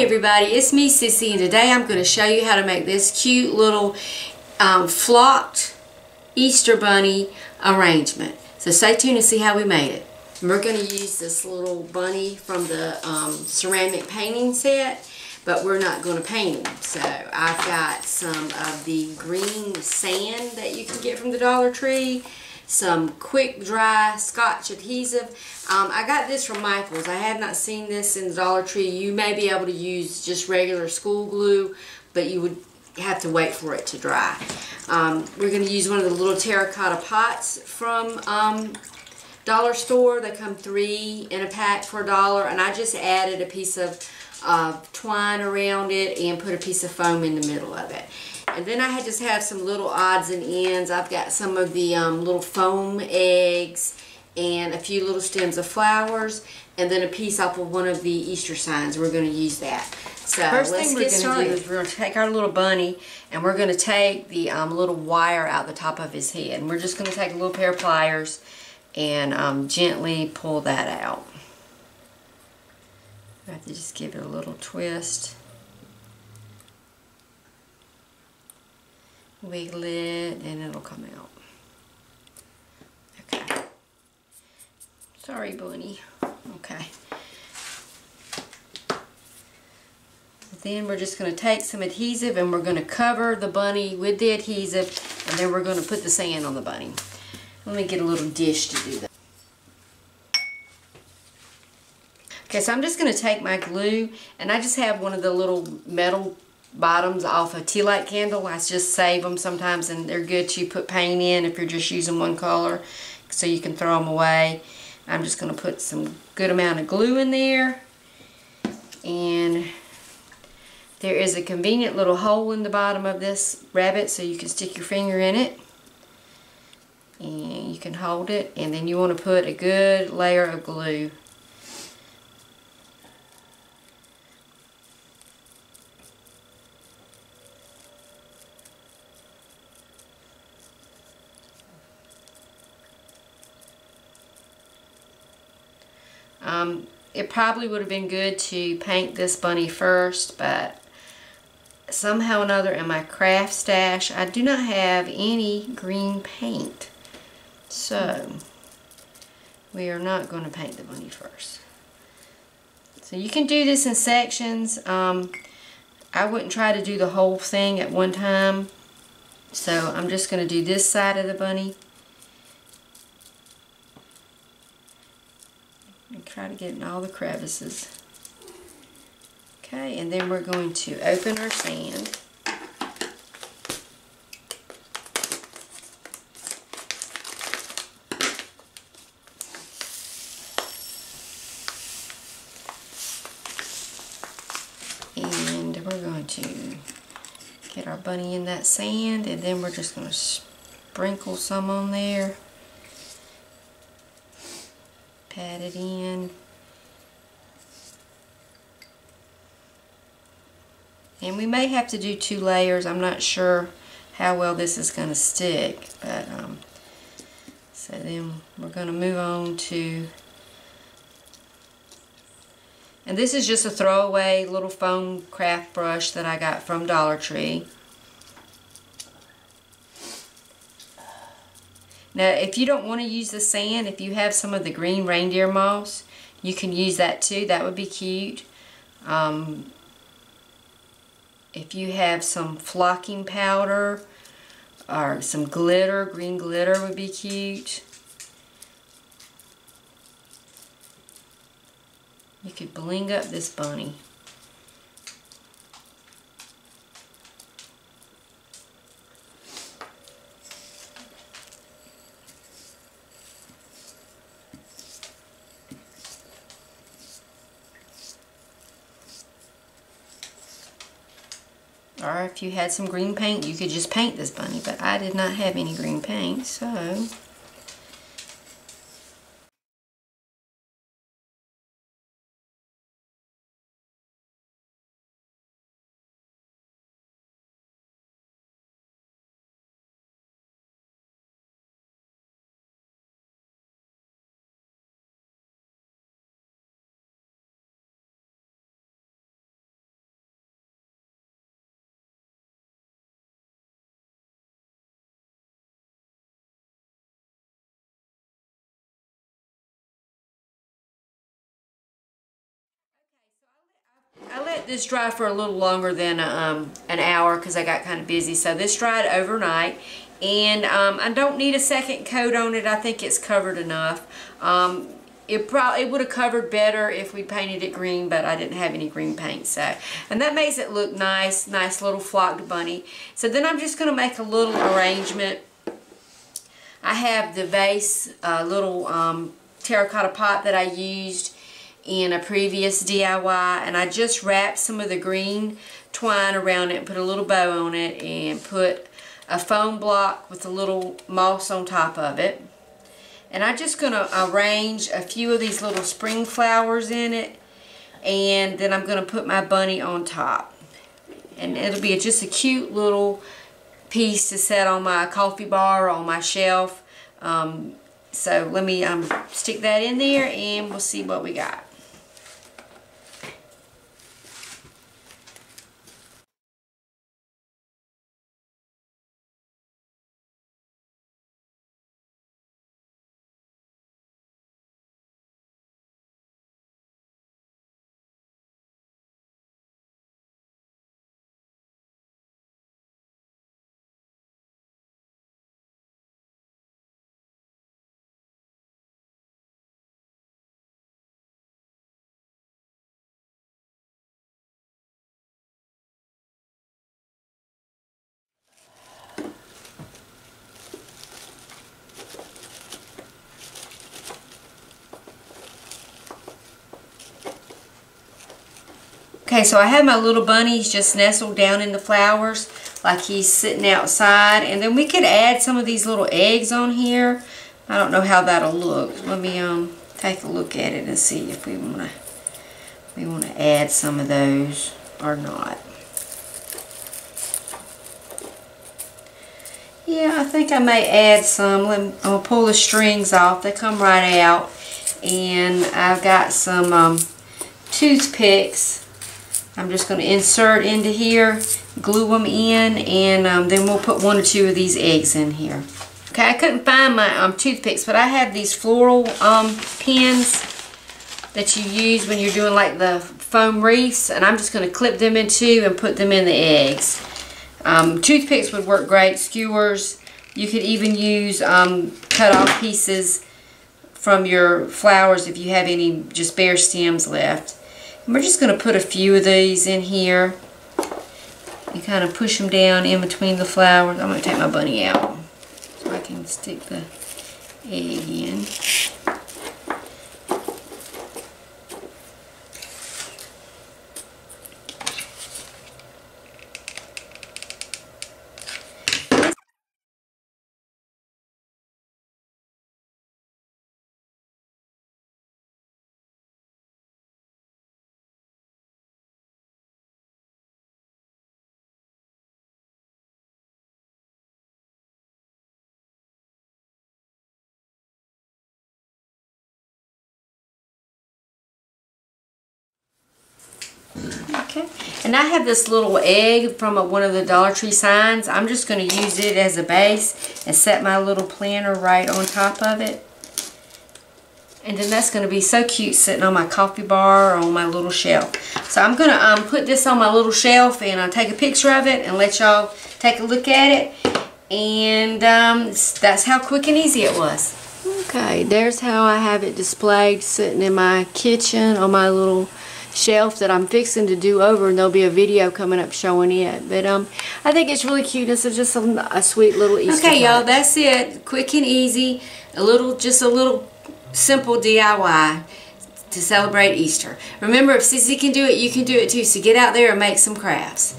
everybody, it's me Sissy, and today I'm going to show you how to make this cute little flocked Easter bunny arrangement. So stay tuned and see how we made it. And we're going to use this little bunny from the ceramic painting set, but we're not going to paint him. So I've got some of the green sand that you can get from the Dollar Tree, some quick dry Scotch adhesive. I got this from Michael's. I have not seen this in the Dollar Tree. You may be able to use just regular school glue, but you would have to wait for it to dry. We're going to use one of the little terracotta pots from Dollar Store. They come 3 in a pack for $1, and I just added a piece of twine around it and put a piece of foam in the middle of it. And then I just have some little odds and ends. I've got some of the little foam eggs and a few little stems of flowers, and then a piece off of one of the Easter signs. We're going to use that. So first thing we're going to do is we're going to take our little bunny and we're going to take the little wire out the top of his head. And we're just going to take a little pair of pliers and gently pull that out. I have to just give it a little twist. Wiggle it and it'll come out. Okay. Sorry, bunny. Okay. Then we're just going to take some adhesive and we're going to cover the bunny with the adhesive, and then we're going to put the sand on the bunny. Let me get a little dish to do that. Okay, so I'm just going to take my glue, and I just have one of the little metal bottoms off a tea light candle. I just save them sometimes, and they're good to put paint in if you're just using one color, so you can throw them away. I'm just going to put some good amount of glue in there, and there is a convenient little hole in the bottom of this rabbit so you can stick your finger in it, and you can hold it, and then you want to put a good layer of glue. It probably would have been good to paint this bunny first, but somehow or another in my craft stash I do not have any green paint. So we are not going to paint the bunny first. So you can do this in sections. I wouldn't try to do the whole thing at one time. So I'm just going to do this side of the bunny. And try to get in all the crevices. Okay, and then we're going to open our sand. And we're going to get our bunny in that sand, and then we're just going to sprinkle some on there. Pat it in. And we may have to do 2 layers. I'm not sure how well this is going to stick, but so then we're going to move on to, and this is just a throwaway little foam craft brush that I got from Dollar Tree. Now, if you don't want to use the sand, if you have some of the green reindeer moss, you can use that too. That would be cute. If you have some flocking powder or some glitter, green glitter would be cute. You could bling up this bunny. Or if you had some green paint, you could just paint this bunny, but I did not have any green paint, so let this dry for a little longer than an hour because I got kind of busy. So this dried overnight. And I don't need a second coat on it. I think it's covered enough. It would have covered better if we painted it green, but I didn't have any green paint. So, and that makes it look nice little flocked bunny. So then I'm just going to make a little arrangement. I have the vase, little terracotta pot that I used in a previous DIY, and I just wrapped some of the green twine around it and put a little bow on it and put a foam block with a little moss on top of it. And I'm just going to arrange a few of these little spring flowers in it, and then I'm going to put my bunny on top. And it'll be just a cute little piece to set on my coffee bar or on my shelf. So let me stick that in there and we'll see what we got. Okay, so I have my little bunnies just nestled down in the flowers like he's sitting outside. And then we could add some of these little eggs on here. I don't know how that'll look. Let me take a look at it and see if we want to add some of those or not. Yeah, I think I may add some. I'll pull the strings off. They come right out. And I've got some toothpicks. I'm just going to insert into here, glue them in, and then we'll put one or two of these eggs in here. Okay, I couldn't find my toothpicks, but I have these floral pins that you use when you're doing like the foam wreaths, and I'm just going to clip them in two and put them in the eggs. Toothpicks would work great, skewers. You could even use cut off pieces from your flowers if you have any just bare stems left. And we're just going to put a few of these in here and kind of push them down in between the flowers. I'm going to take my bunny out so I can stick the egg in. Okay, and I have this little egg from one of the Dollar Tree signs. I'm just going to use it as a base and set my little planter right on top of it. And then that's going to be so cute sitting on my coffee bar or on my little shelf. So I'm going to put this on my little shelf and I'll take a picture of it and let y'all take a look at it. And that's how quick and easy it was. Okay, there's how I have it displayed sitting in my kitchen on my little shelf that I'm fixing to do over, and there'll be a video coming up showing it. But I think it's really cute. It's just a sweet little Easter. Okay, y'all, that's it. Quick and easy. Just a little simple DIY to celebrate Easter. Remember, if Sissy can do it, you can do it too. So get out there and make some crafts.